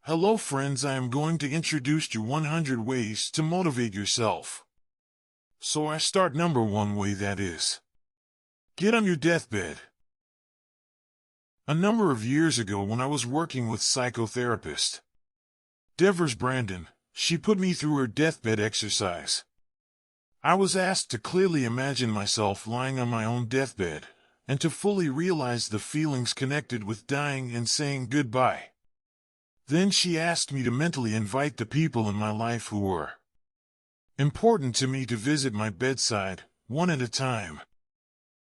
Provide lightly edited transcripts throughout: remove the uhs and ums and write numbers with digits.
Hello friends, I am going to introduce you 100 ways to motivate yourself. So I start number one way, that is, get on your deathbed. A number of years ago when I was working with psychotherapist Branden, she put me through her deathbed exercise. I was asked to clearly imagine myself lying on my own deathbed, and to fully realize the feelings connected with dying and saying goodbye. Then she asked me to mentally invite the people in my life who were important to me to visit my bedside, one at a time.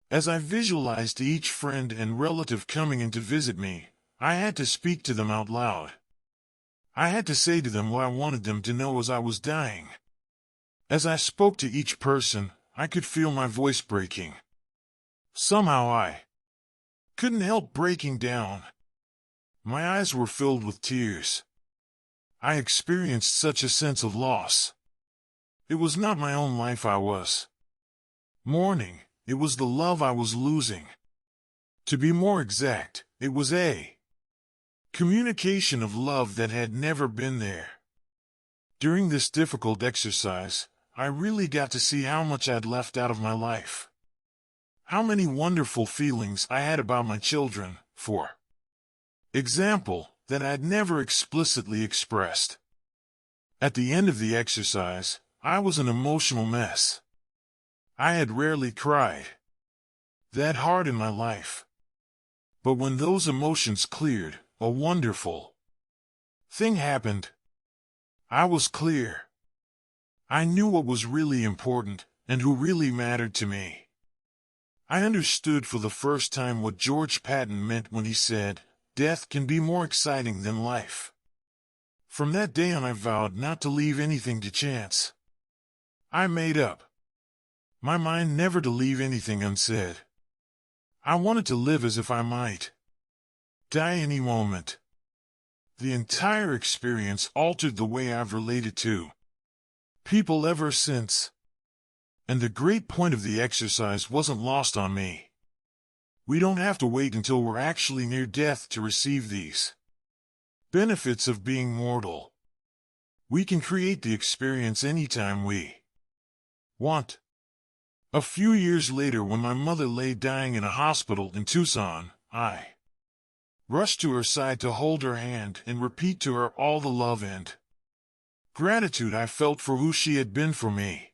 As I visualized each friend and relative coming in to visit me, I had to speak to them out loud. I had to say to them what I wanted them to know as I was dying. As I spoke to each person, I could feel my voice breaking. Somehow I couldn't help breaking down. My eyes were filled with tears. I experienced such a sense of loss. It was not my own life I was mourning, it was the love I was losing. To be more exact, it was a communication of love that had never been there. During this difficult exercise, I really got to see how much I'd left out of my life. How many wonderful feelings I had about my children, for example, that I'd never explicitly expressed. At the end of the exercise, I was an emotional mess. I had rarely cried that hard in my life. But when those emotions cleared, a wonderful thing happened. I was clear. I knew what was really important, and who really mattered to me. I understood for the first time what George Patton meant when he said, "Death can be more exciting than life." From that day on I vowed not to leave anything to chance. I made up my mind never to leave anything unsaid. I wanted to live as if I might die any moment. The entire experience altered the way I've related to people ever since. And the great point of the exercise wasn't lost on me. We don't have to wait until we're actually near death to receive these benefits of being mortal. We can create the experience anytime we want. A few years later, when my mother lay dying in a hospital in Tucson, I rushed to her side to hold her hand and repeat to her all the love and gratitude I felt for who she had been for me.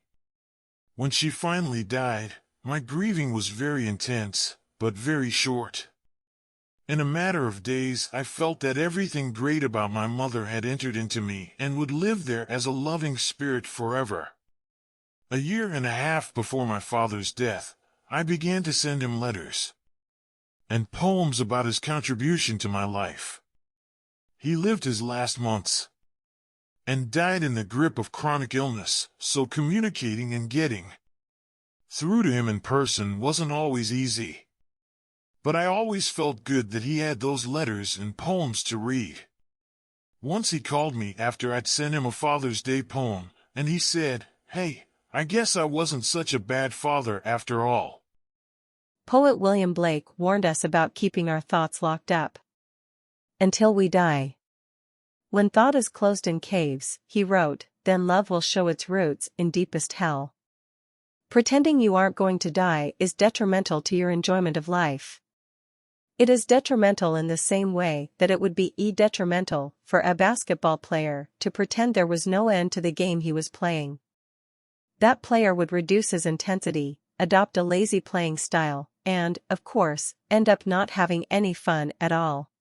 When she finally died, my grieving was very intense, but very short. In a matter of days, I felt that everything great about my mother had entered into me and would live there as a loving spirit forever. A year and a half before my father's death, I began to send him letters and poems about his contribution to my life. He lived his last months and died in the grip of chronic illness, so communicating and getting through to him in person wasn't always easy. But I always felt good that he had those letters and poems to read. Once he called me after I'd sent him a Father's Day poem, and he said, "Hey, I guess I wasn't such a bad father after all." Poet William Blake warned us about keeping our thoughts locked up until we die. When thought is closed in caves, he wrote, then love will show its roots in deepest hell. Pretending you aren't going to die is detrimental to your enjoyment of life. It is detrimental in the same way that it would be detrimental for a basketball player to pretend there was no end to the game he was playing. That player would reduce his intensity, adopt a lazy playing style, and, of course, end up not having any fun at all.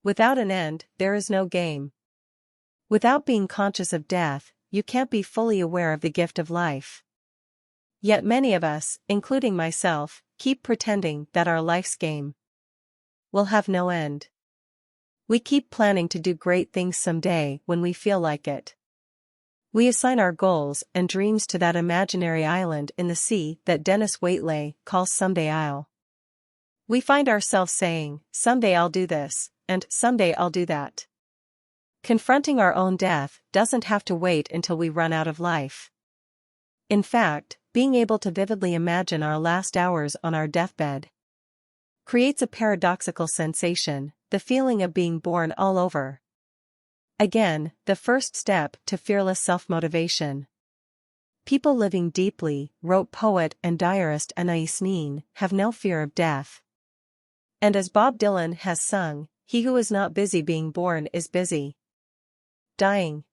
Without an end, there is no game. Without being conscious of death, you can't be fully aware of the gift of life. Yet many of us, including myself, keep pretending that our life's game will have no end. We keep planning to do great things someday when we feel like it. We assign our goals and dreams to that imaginary island in the sea that Dennis Waitley calls Someday I'll. We find ourselves saying, "Someday I'll do this," and "Someday I'll do that." Confronting our own death doesn't have to wait until we run out of life. In fact, being able to vividly imagine our last hours on our deathbed creates a paradoxical sensation, the feeling of being born all over. Again, the first step to fearless self-motivation. People living deeply, wrote poet and diarist Anais Nin, have no fear of death. And as Bob Dylan has sung, he who is not busy being born is busy dying.